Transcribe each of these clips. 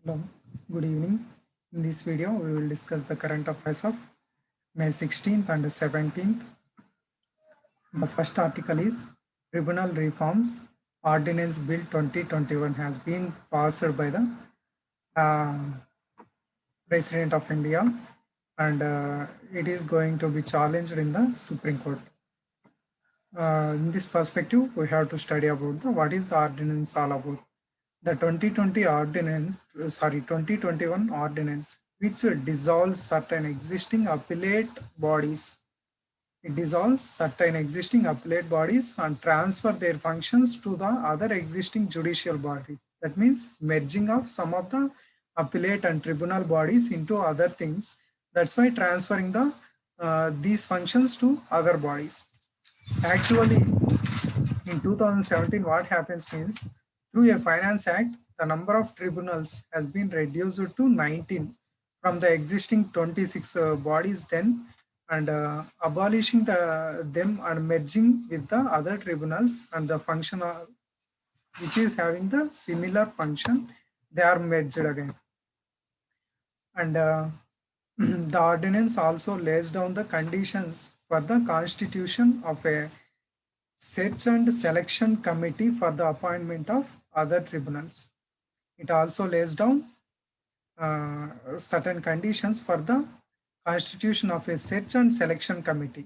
Hello, good evening. In this video, we will discuss the current affairs of May 16th and 17th. The first article is Tribunal Reforms Ordinance Bill 2021 has been passed by the uh, President of India, and it is going to be challenged in the Supreme Court. In this perspective, we have to study about what is the ordinance all about. The 2021 ordinance, which dissolves certain existing appellate bodies. It dissolves certain existing appellate bodies and transfer their functions to the other existing judicial bodies. That means merging of some of the appellate and tribunal bodies into other things. That's why transferring these functions to other bodies. Actually, in 2017, what happens means through a Finance Act, the number of tribunals has been reduced to 19 from the existing 26 bodies then, and abolishing them and merging with the other tribunals and the function which is having the similar function, they are merged again. And the ordinance also lays down the conditions for the constitution of a search and selection committee for the appointment of other tribunals. It also lays down certain conditions for the constitution of a search and selection committee,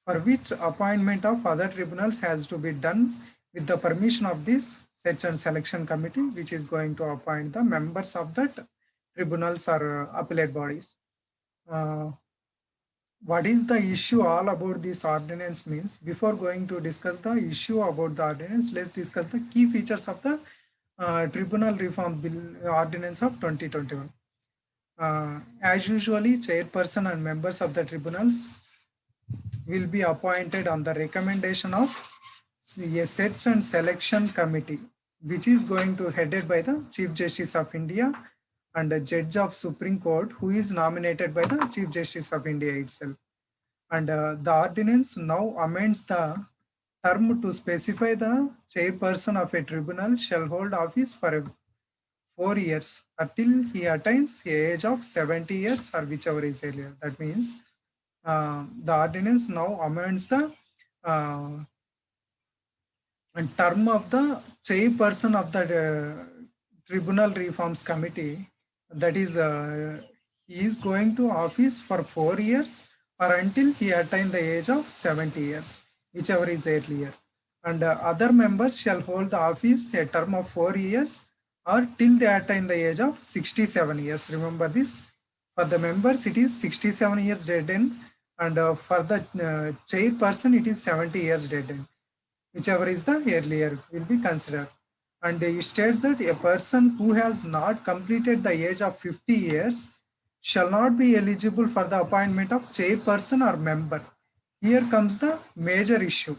for which appointment of other tribunals has to be done with the permission of this search and selection committee, which is going to appoint the members of that tribunals or appellate bodies. What is the issue all about this ordinance means? Before going to discuss the issue about the ordinance, let's discuss the key features of the Tribunal Reform Bill Ordinance of 2021. As usually, chairperson and members of the tribunals will be appointed on the recommendation of a search and selection committee, which is going to headed by the Chief Justice of India and a judge of Supreme Court, who is nominated by the Chief Justice of India itself. And the ordinance now amends the term to specify the chairperson of a tribunal shall hold office for 4 years until he attains the age of 70 years or whichever is earlier. That means the ordinance now amends the term of the chairperson of the Tribunal Reforms Committee. That is, he is going to office for 4 years or until he attains the age of 70 years, whichever is earlier. And other members shall hold the office a term of 4 years or till they attain the age of 67 years. Remember this, for the members it is 67 years dead end, and for the chairperson it is 70 years dead end. Whichever is the earlier will be considered. And it states that a person who has not completed the age of 50 years shall not be eligible for the appointment of chairperson or member. Here comes the major issue.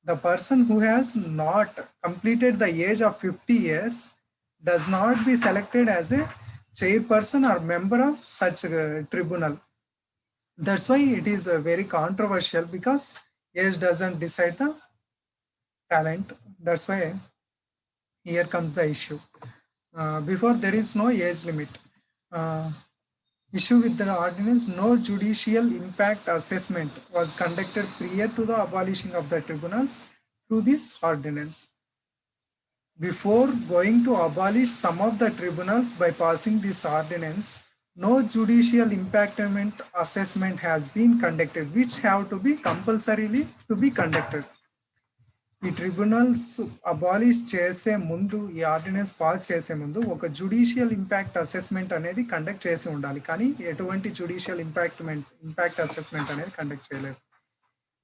The person who has not completed the age of 50 years does not be selected as a chairperson or member of such a tribunal. That's why it is very controversial, because age doesn't decide the talent. That's why here comes the issue. Before, there is no age limit. Issue with the ordinance, no judicial impact assessment was conducted prior to the abolishing of the tribunals through this ordinance. Before going to abolish some of the tribunals by passing this ordinance, no judicial impact assessment has been conducted, which have to be compulsorily to be conducted. ఈ tribunals abolish చేసే ముందు, ఈ ordinance pass చేసే ముందు ఒక judicial impact assessment అనేది conduct చేసి ఉండాలి, కానీ ఎటువంటి జుడిషియల్ ఇంపాక్ట్ అసెస్మెంట్ అనేది కండక్ట్ చేయలేదు.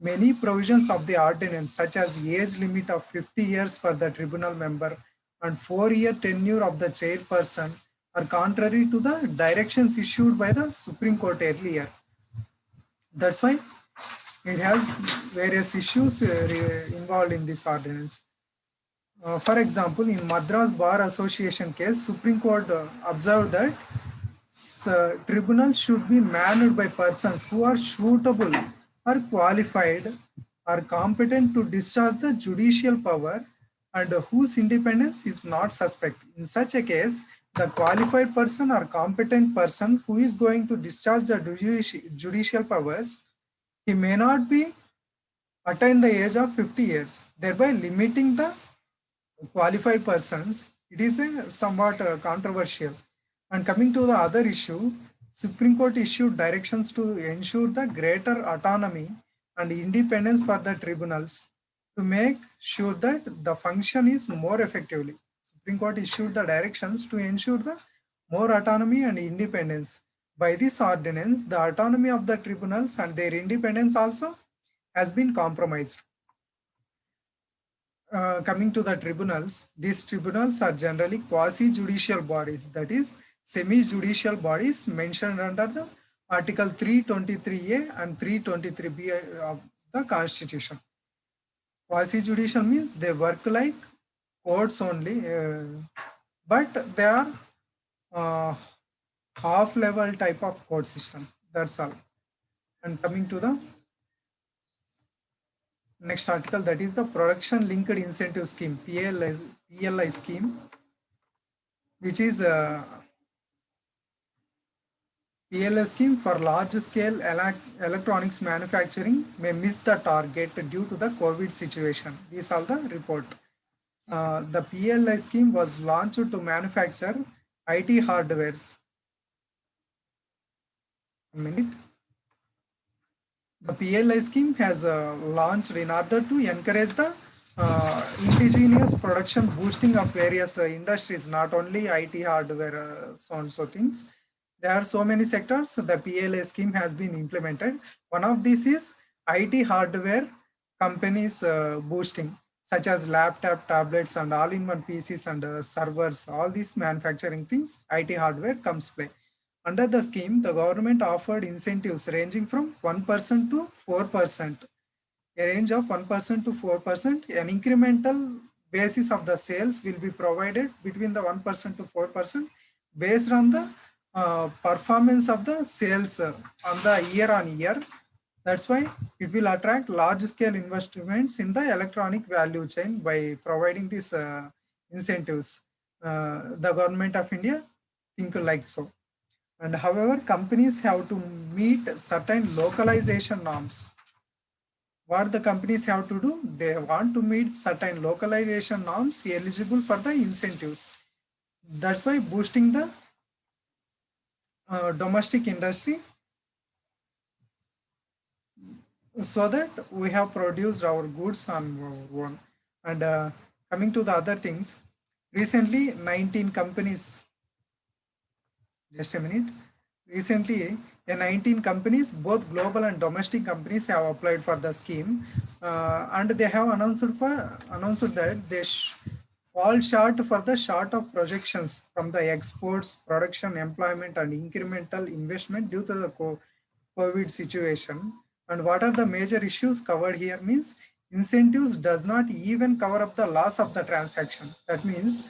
Many provisions of the ordinance such as age limit of 50 years for the tribunal member and 4-year tenure of the chairperson are contrary to the directions issued by the supreme court earlier. That's why it has various issues involved in this ordinance. For example, in Madras Bar Association case, Supreme Court observed that tribunals should be manned by persons who are suitable or qualified or competent to discharge the judicial power and whose independence is not suspect. In such a case, the qualified person or competent person who is going to discharge the judicial powers, he may not be attain the age of 50 years, thereby limiting the qualified persons. It is a somewhat controversial. And coming to the other issue, Supreme Court issued directions to ensure the greater autonomy and independence for the tribunals to make sure that the function is more effectively. Supreme Court issued the directions to ensure the more autonomy and independence. By this ordinance, the autonomy of the tribunals and their independence also has been compromised. Coming to the tribunals, these tribunals are generally quasi-judicial bodies, that is, semi-judicial bodies mentioned under the Article 323A and 323B of the Constitution. Quasi-judicial means they work like courts only, but they are half-level type of court system. That's all. And coming to the next article, that is the Production Linked Incentive Scheme, PLI scheme, which is a PLI scheme for large-scale electronics manufacturing may miss the target due to the COVID situation. These are the report. The PLI scheme was launched to manufacture IT hardwares. A minute. The PLI scheme has launched in order to encourage the indigenous production boosting of various industries, not only IT hardware, so on so things. There are so many sectors. The PLI scheme has been implemented. One of these is IT hardware companies boosting, such as laptop, tablets, and all-in-one PCs and servers. All these manufacturing things, IT hardware comes play. Under the scheme, the government offered incentives ranging from 1% to 4%, a range of 1% to 4%. An incremental basis of the sales will be provided between the 1% to 4% based on the performance of the sales on the year on year. That's why it will attract large scale investments in the electronic value chain by providing these incentives. The government of India think like so. And however, companies have to meet certain localization norms. What the companies have to do, they want to meet certain localization norms eligible for the incentives. That's why boosting the domestic industry, so that we have produced our goods on our own. And coming to the other things, recently 19 companies, just a minute. Recently, 19 companies, both global and domestic companies, have applied for the scheme, and they have announced that they fall short for the short of projections from the exports, production, employment, and incremental investment due to the COVID situation. And what are the major issues covered here means incentives does not even cover up the loss of the transaction. That means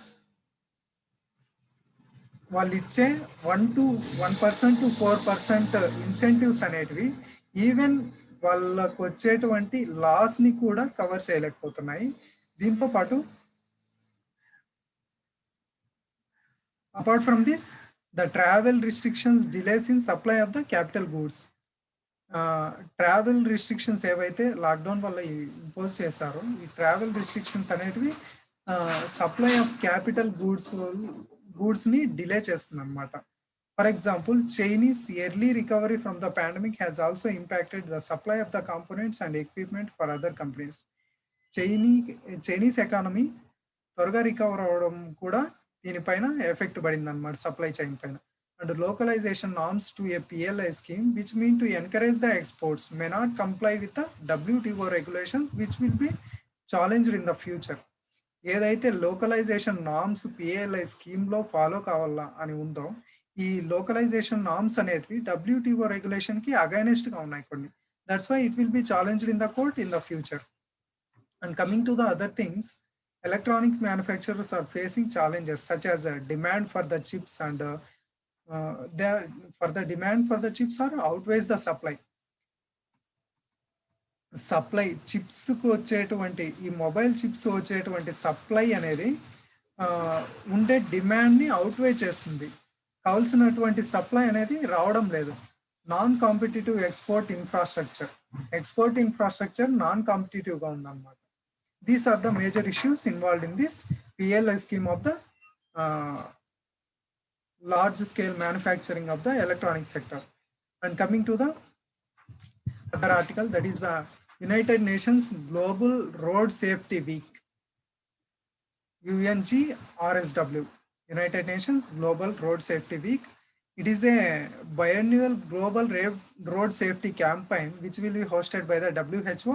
వాళ్ళు ఇచ్చే 1% to 4% incentives అనేటివి even వాళ్ళకు వచ్చేటువంటి లాస్ని కూడా cover చేయలేకపోతున్నాయి. దీంతో పాటు apart from this, the travel restrictions delays in supply of the capital goods. Travel restrictions ఏవైతే lockdown వల్ల ఇంపోజ్ చేశారో, ఈ ట్రావెల్ రిస్ట్రిక్షన్స్ అనేటివి సప్లై ఆఫ్ క్యాపిటల్ గూడ్స్ని డిలే చేస్తుంది అనమాట. For example, Chinese early recovery from the pandemic has also impacted the supply of the components and equipment for other companies. Chinese economy త్వరగా recover అవ్వడం కూడా దీనిపైన effect పడింది అనమాట, supply chain పైన. And localization norms to a PLI scheme, which mean to encourage the exports, may not comply with the WTO regulations, which will be challenged in the future. ఏదైతే localisation norms PLI స్కీమ్లో follow కావాలా అని ఉందో, ఈ localisation norms అనేవి WTO రెగ్యులేషన్కి అగైనెస్ట్గా ఉన్నాయి కొన్ని. That's why it will be challenged in the court in the future. And coming to the other things, electronic manufacturers are facing challenges such as demand for the chips and the demand for the chips are outweighs the supply. Supply చిప్స్‌కు వచ్చేటువంటి ఈ mobile chips వచ్చేటువంటి supply అనేది ఉండే డిమాండ్‌ని అవుట్‌వే చేస్తుంది. కావాల్సినటువంటి supply అనేది రావడం లేదు. Non competitive export infrastructure non కాంపిటీటివ్‌గా ఉందన్నమాట. These are the major issues involved in this PLI scheme of the large scale manufacturing of the electronic sector. And coming to the other article, that is the United Nations Global Road Safety Week, UNGRSW, United Nations Global Road Safety Week. It is a biannual global road safety campaign which will be hosted by the WHO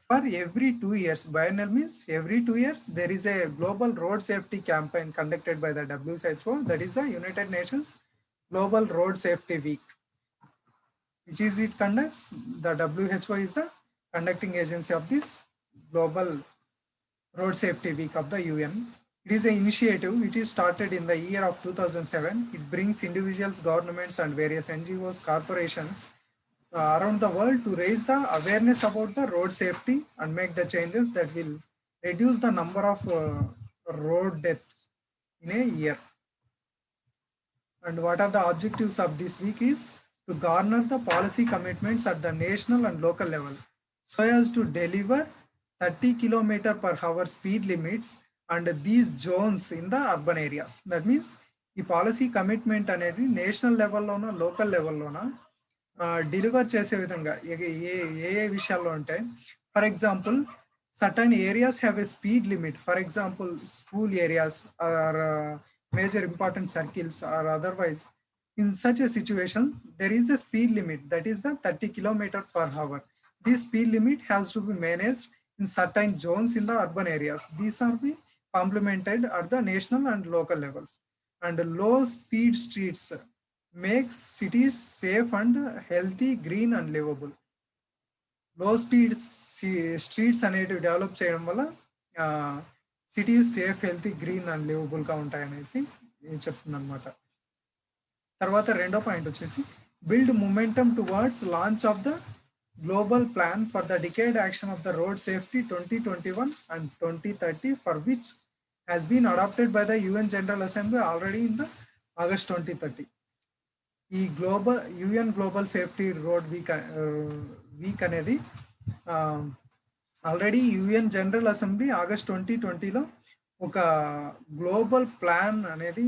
for every 2 years. Biennial means every 2 years there is a global road safety campaign conducted by the WHO, that is the United Nations Global Road Safety Week. Which is it conducts? The WHO is the conducting agency of this global road safety week of the UN. It is an initiative which is started in the year of 2007. It brings individuals, governments and various NGOs, corporations around the world to raise the awareness about the road safety and make the changes that will reduce the number of road deaths in a year. And what are the objectives of this week is to garner the policy commitments at the national and local level so as to deliver 30 km/h speed limits and these zones in the urban areas. That means ఈ policy commitment అనేది national లెవెల్లోనో local లెవెల్లోనో deliver చేసే విధంగా ఏ విషయాల్లో అంటే, for example certain areas have a speed limit. For example school areas are major important circles or otherwise. In such a situation, there is a speed limit, that is the 30 km/h. This speed limit has to be managed in certain zones in the urban areas. These are be complemented at the national and local levels. And low speed streets make cities safe and healthy, green and livable. Low speed streets అనేటివి develop చేయడం వల్ల cities safe, healthy, green and లివబుల్గా ఉంటాయనేసి చెప్తుంది అనమాట. తర్వాత రెండో point వచ్చేసి build momentum towards launch of the global plan for the decade action of the road safety 2021 and 2030 for which has been adopted by the UN general assembly already in the August 2030. ఈ UN global safety road week అనేది already UN general assembly August 2020లో ఒక global plan అనేది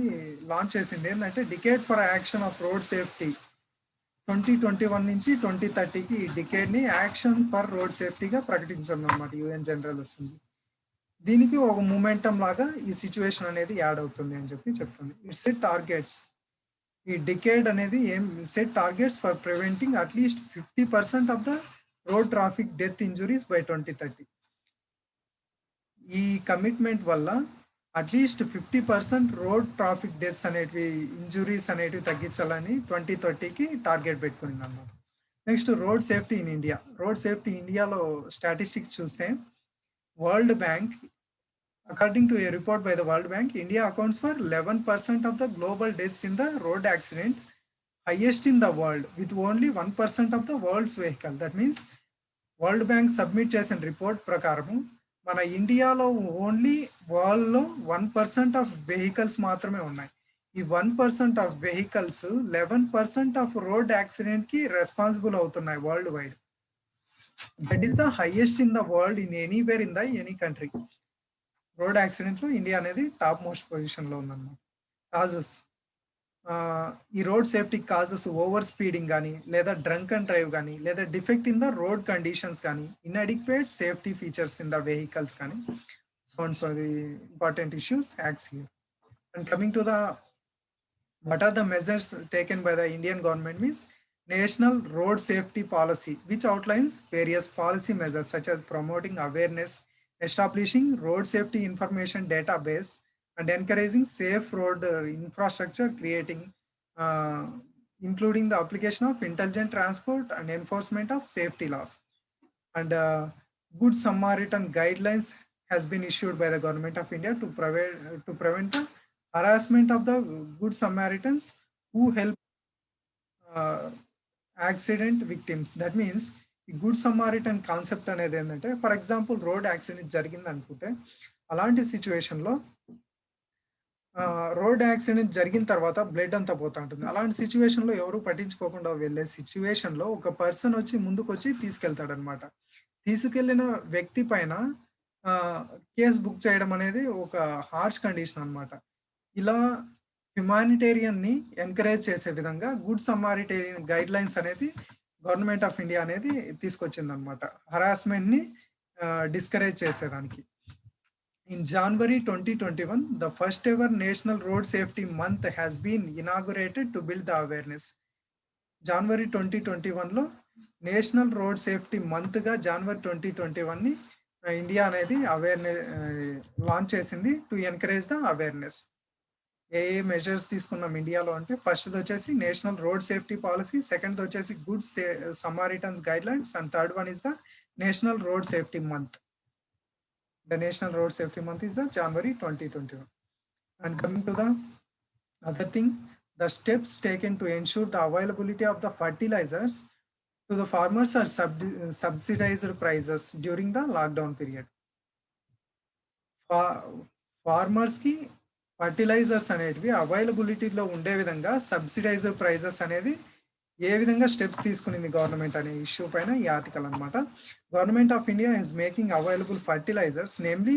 launch చేసింది. ఏంటంటే decade for action of road safety 2021 నుంచి 2030కి ఈ డికేడ్ని action for road సేఫ్టీగా ప్రకటించింది అన్నమాట UN జనరల్ అసెంబ్లీ. దీనికి ఒక మూమెంటం లాగా ఈ సిచ్యువేషన్ అనేది యాడ్ అవుతుంది అని చెప్తుంది. It's set targets. ఈ డికేడ్ అనేది set targets for preventing at least 50% of the road traffic death injuries by 2030. ఈ కమిట్మెంట్ వల్ల అట్లీస్ట్ 50% రోడ్ ట్రాఫిక్ డెత్స్ అనేటివి, ఇంజురీస్ అనేటివి తగ్గించాలని 2030కి టార్గెట్ పెట్టుకుంది అన్నమాట. Next road safety in India. Road safety ఇండియాలో స్టాటిస్టిక్స్ చూస్తే world bank, according to a report by the World Bank, India accounts for 11% of the global deaths in the road accident, highest in the world, with only 1% of the world's vehicle. That means world bank submit చేసిన report ప్రకారం మన ఇండియాలో only వరల్డ్లో 1% of vehicles మాత్రమే ఉన్నాయి. ఈ 1% of vehicles 11% of road యాక్సిడెంట్కి responsible అవుతున్నాయి worldwide. That is the highest in the world in anywhere in the any country. Road యాక్సిడెంట్లో ఇండియా అనేది టాప్ మోస్ట్ పొజిషన్లో ఉందన్నమాట. కాజెస్, ఈ road safety causes over speeding కానీ, లేదా డ్రంక్ అండ్ డ్రైవ్ కానీ, లేదా defect in the road conditions కానీ, inadequate safety features in the vehicles కానీ, so the important issues acts here. And coming to the what are the measures taken by the Indian government means National Road Safety Policy, which outlines various policy measures such as promoting awareness, establishing road safety information database, and encouraging safe road infrastructure, creating including the application of intelligent transport and enforcement of safety laws. And Good Samaritan guidelines has been issued by the government of India to prevent the harassment of the Good Samaritans who help accident victims. That means ఈ good Samaritan concept అనేది ఏంటంటే, for example road accident జరిగింది అనుకుంటే, అలాంటి సిచ్యువేషన్‌లో road accident జరిగిన తర్వాత blood అంతా పోతా ఉంటుంది. అలాంటి సిచ్యువేషన్‌లో ఎవరు పట్టించుకోకుండా వెళ్ళే సిచ్యువేషన్‌లో ఒక పర్సన్ వచ్చి ముందుకొచ్చి తీసుకెళ్తాడనమాట. తీసుకెళ్ళిన వ్యక్తి పైన ఆహ్, కేస్ బుక్ చేయడం అనేది ఒక హార్ష్ కండిషన్ అనమాట. ఇలా హ్యుమానిటేరియన్‌ని ఎంకరేజ్ చేసే విధంగా గుడ్ సమారిటేరియన్ గైడ్‌లైన్స్ అనేది గవర్నమెంట్ ఆఫ్ ఇండియా అనేది తీసుకొచ్చిందనమాట. హరాస్మెంట్‌ని డిస్కరేజ్ చేసేదానికి. In January 2021, the first ever National Road Safety Month has been inaugurated to build the awareness. జనవరి 2021లో నేషనల్ రోడ్ సేఫ్టీ మంత్గా జనవరి 2021ని ఇండియా అనేది లాంచ్ చేసింది టు ఎన్కరేజ్ ద అవేర్నెస్. ఏ మెజర్స్ తీసుకున్నాం ఇండియాలో అంటే, ఫస్ట్ది వచ్చేసి నేషనల్ రోడ్ సేఫ్టీ పాలసీ, సెకండ్ది వచ్చేసి good Samaritans guide lines, and third one is the national road safety month. The National Road Safety Month is the January 2021. And coming to the other thing, the steps taken to ensure the availability of the fertilizers to the farmers are subsidized prices during the lockdown period. Farmers ki fertilizers అనేటివి అవైలబిలిటీలో ఉండే విధంగా subsidised prices అనేది ఏ విధంగా steps తీసుకునింది government అనే issue పైన ఈ ఆర్టికల్ అనమాట. Government of India is making available fertilizers namely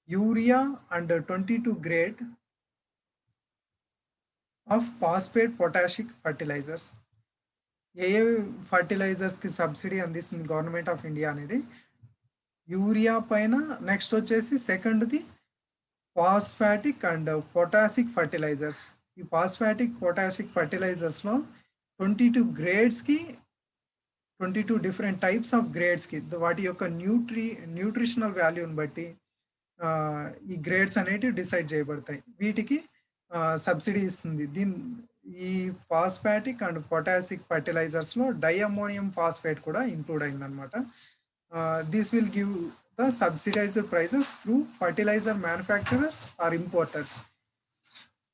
urea and 22 grade of phosphate potassic fertilizers. ఏ ఫర్టిలైజర్స్కి సబ్సిడీ అందిస్తుంది గవర్నమెంట్ ఆఫ్ ఇండియా అనేది యూరియా పైన, నెక్స్ట్ వచ్చేసి సెకండ్ది ఫాస్ఫాటిక్ అండ్ పొటాసిక్ ఫర్టిలైజర్స్. ఈ ఫాస్ఫాటిక్ పొటాసిక్ ఫర్టిలైజర్స్లో 22 గ్రేడ్స్కి 22 డిఫరెంట్ టైప్స్ ఆఫ్ గ్రేడ్స్కి వాటి యొక్క న్యూట్రిషనల్ వాల్యూని బట్టి ఈ గ్రేడ్స్ అనేటివి డిసైడ్ చేయబడతాయి. వీటికి సబ్సిడీ ఇస్తుంది. ఈ ఫాస్ఫాటిక్ అండ్ పొటాసిక్ ఫర్టిలైజర్స్లో డైఅమోనియం ఫాస్ఫేట్ కూడా ఇంక్లూడ్ అయిందనమాట. This will give the subsidised prices through fertiliser manufacturers or importers.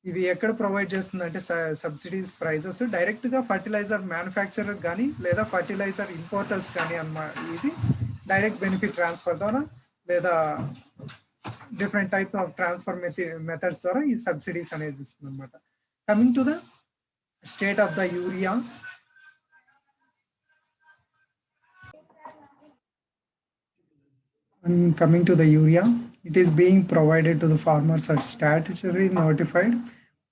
ఇవి ఎక్కడ ప్రొవైడ్ చేస్తుందంటే సబ్సిడీస్ ప్రైజెస్ డైరెక్ట్గా ఫర్టిలైజర్ మ్యానుఫ్యాక్చరర్ కానీ లేదా ఫర్టిలైజర్ ఇంపోర్టర్స్ కానీ ఇది డైరెక్ట్ బెనిఫిట్ ట్రాన్స్ఫర్ ద్వారా లేదా different type of transfer methods ద్వారా ఈ సబ్సిడీస్ అనేది ఇస్తుంది అనమాట. Coming to the state of the urea. Coming to the urea, it is being provided to the farmers at statutory notified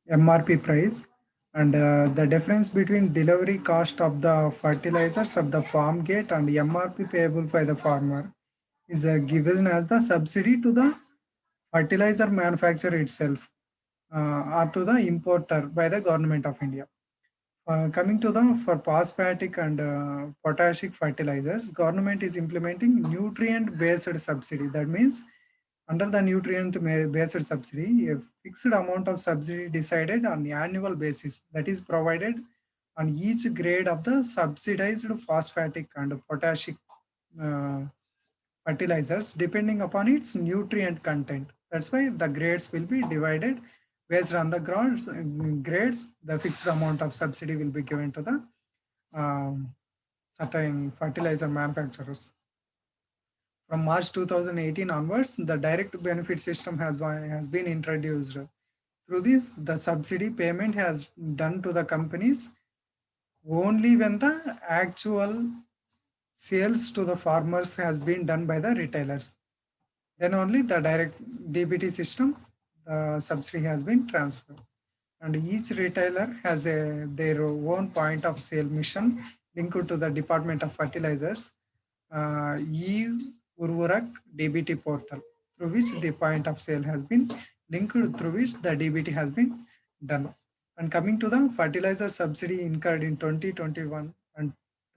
MRP price, and the difference between delivery cost of the fertilizers at the farm gate and MRP payable by the farmer is given as the subsidy to the fertilizer manufacturer itself or to the importer by the government of India. Coming to the for phosphatic and potassic fertilizers, government is implementing nutrient based subsidy. That means under the nutrient based subsidy, a fixed amount of subsidy decided on the annual basis that is provided on each grade of the subsidized phosphatic and potassic fertilizers depending upon its nutrient content. That's why the grades will be divided based on the grades. The fixed amount of subsidy will be given to the certain fertilizer manufacturers. From March 2018 onwards, the direct benefit system has been introduced. Through this, the subsidy payment has done to the companies only when the actual sales to the farmers has been done by the retailers. Then only the direct DBT system, the subsidy has been transferred. And each retailer has their own point of sale mission linked to the Department of Fertilizers, Urvarak DBT portal, through which the point of sale has been linked, through which the DBT has been done. And coming to the fertilizer subsidy incurred in 2021 and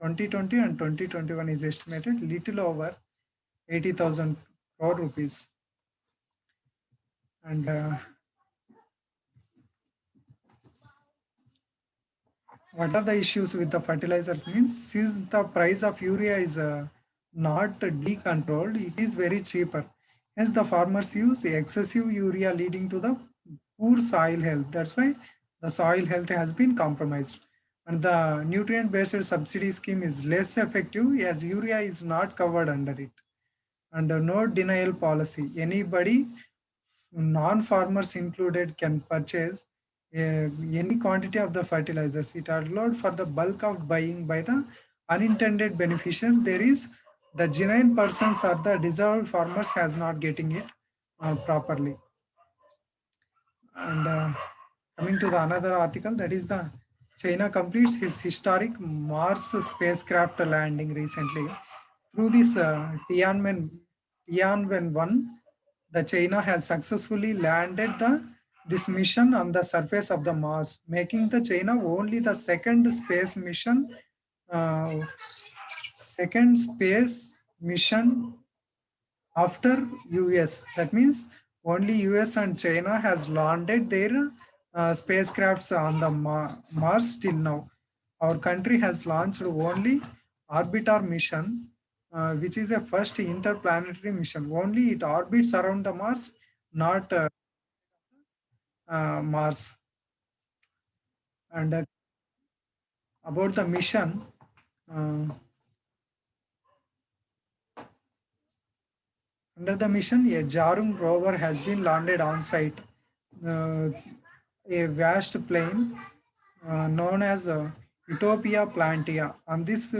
2020 and 2021 is estimated little over 80,000 crore rupees. And what are the issues with the fertilizer means, since the price of urea is not decontrolled, it is very cheaper. Hence the farmers use excessive urea leading to the poor soil health. That's why the soil health has been compromised. And the nutrient-based subsidy scheme is less effective as urea is not covered under it. And no denial policy. Anybody, non-farmers included, can purchase any quantity of the fertilizers. It allowed for the bulk of buying by the unintended beneficiaries. There is the genuine persons or the deserved farmers has not getting it properly. And coming to the another article, that is the China completes his historic Mars spacecraft landing recently. Through this Tianwen 1, the China has successfully landed this mission on the surface of the Mars, making the China only the uh, second space mission after US. That means only US and China has landed their spacecrafts on the Mars till now. Our country has launched only Orbitar mission, which is a first interplanetary mission. Only it orbits around the Mars, not Mars. And about the mission, uh, under the mission, a Jarung rover has been landed on site. Uh, a vast plain known as Utopia Plantia. On this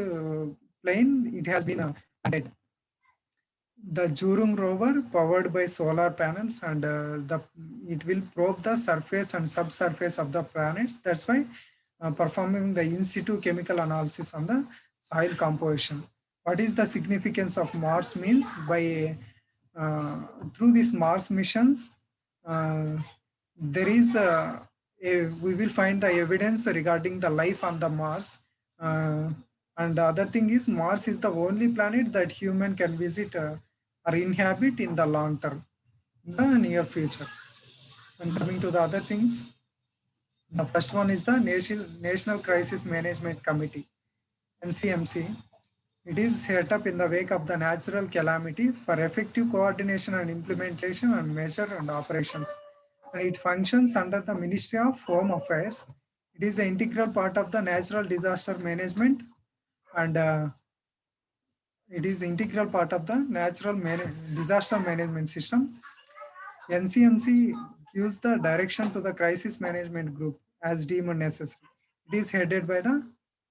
plane, it has been landed. The Jurung rover, powered by solar panels, and it will probe the surface and subsurface of the planets. That's why performing the in situ chemical analysis on the soil composition. What is the significance of Mars means? By through these Mars missions, there is we will find the evidence regarding the life on the Mars. And the other thing is Mars is the only planet that human can visit or inhabit in the long term, in the near future. And coming to the other things, the first one is the National Crisis Management Committee, NCMC. It is set up in the wake of the natural calamity for effective coordination and implementation and measure and operations. And it functions under the Ministry of Home Affairs. It is an integral part of the natural disaster management, and it is integral part of the disaster management system. NCMC gives the direction to the crisis management group as deemed necessary. It is headed by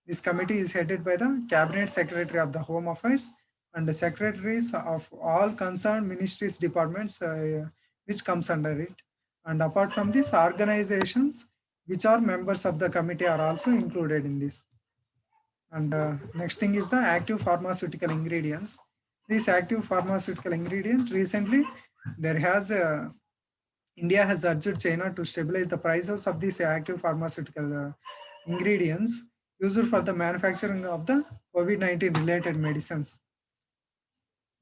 this committee is headed by the Cabinet Secretary of the Home Affairs and the secretaries of all concerned ministries, departments, which comes under it. And apart from this, organizations which are members of the committee are also included in this. And next thing is the active pharmaceutical ingredients. These active pharmaceutical ingredients, recently there has India has urged China to stabilize the prices of these active pharmaceutical ingredients used for the manufacturing of the COVID-19 related medicines.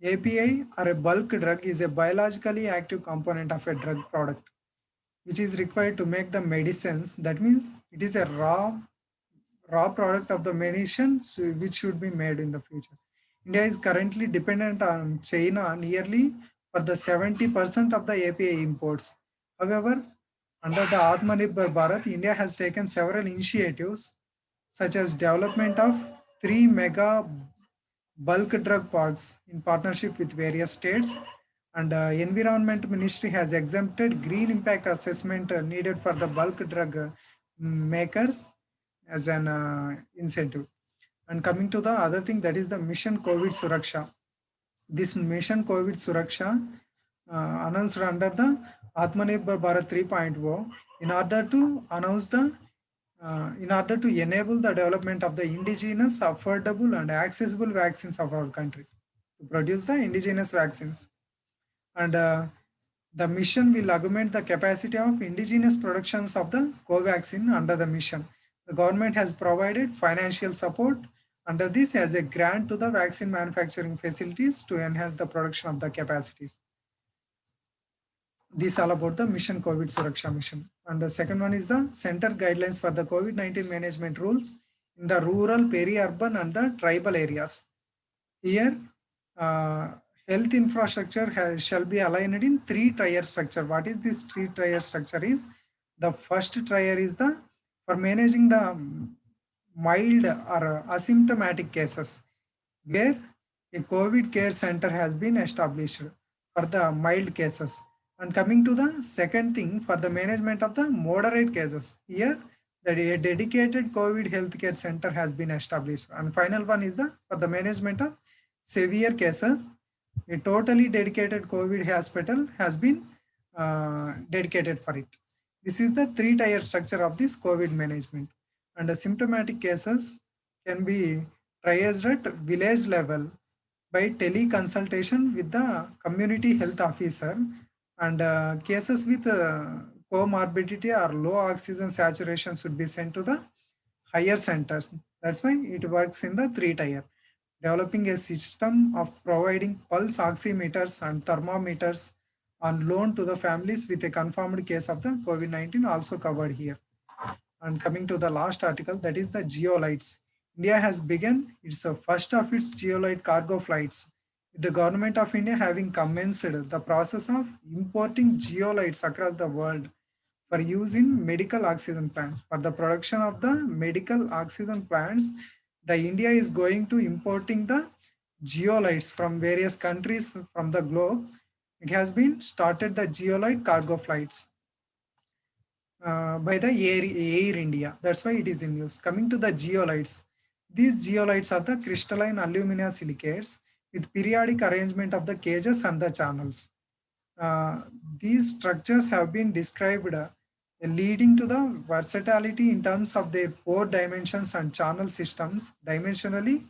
API, or a bulk drug, is a biologically active component of a drug product, which is required to make the medicines. That means it is a raw product of the medicines which should be made in the future. India is currently dependent on China nearly for the 70% of the API imports. However, under the Atmanirbhar Bharat, India has taken several initiatives such as development of 3 mega bulk drug parks in partnership with various states, and Environment Ministry has exempted green impact assessment needed for the bulk drug makers as an incentive. And coming to the other thing, that is the Mission COVID Suraksha. This Mission COVID Suraksha announced under the Atmanirbhar Bharat 3.0 in order to enable the development of the indigenous, affordable, and accessible vaccines of our country, to produce the indigenous vaccines. And the mission will augment the capacity of indigenous productions of the Covaxin under the mission. The government has provided financial support under this as a grant to the vaccine manufacturing facilities to enhance the production of the capacities. This all about the Mission COVID Suraksha mission. And the second one is the Center Guidelines for the COVID-19 management rules in the rural, peri-urban, and the tribal areas. Here, health infrastructure shall be aligned in 3-tier structure. What is this 3-tier structure is? The first tier is for managing the mild or asymptomatic cases, where a COVID care center has been established for the mild cases. And coming to the second thing, for the management of the moderate cases, here that a dedicated COVID healthcare center has been established. And final one is the for the management of severe cases, a totally dedicated COVID hospital has been dedicated for it. This is the three-tier structure of this COVID management. And the symptomatic cases can be triaged at village level by teleconsultation with the community health officer, and cases with comorbidity or low oxygen saturation should be sent to the higher centers. That's why it works in the three-tier. Developing a system of providing pulse oximeters and thermometers on loan to the families with a confirmed case of the COVID-19 also covered here. And coming to the last article, that is the geolights. India has begun its first of its geolite cargo flights, with the government of India having commenced the process of importing geolites across the world for use in medical oxygen plants. For the production of the medical oxygen plants, the India is going to importing the geolites from various countries from the globe. It has been started the geolite cargo flights by the Air India. That's why it is in use. Coming to the geolites, these geolites are the crystalline alumina silicates with periodic arrangement of the cages and the channels. These structures have been described leading to the versatility in terms of their pore dimensions and channel systems dimensionally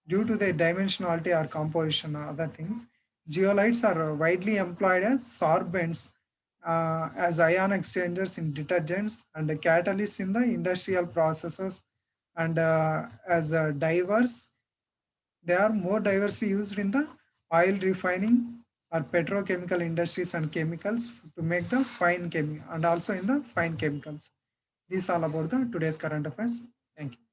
due to their dimensionality or composition or other things. Geolites are widely employed as sorbents, as ion exchangers in detergents and catalysts in the industrial processes, and as divers. They are more diversely used in the oil refining or petrochemical industries and chemicals to make the fine chemical, and also in the fine chemicals. This is all about the today's current affairs. Thank you.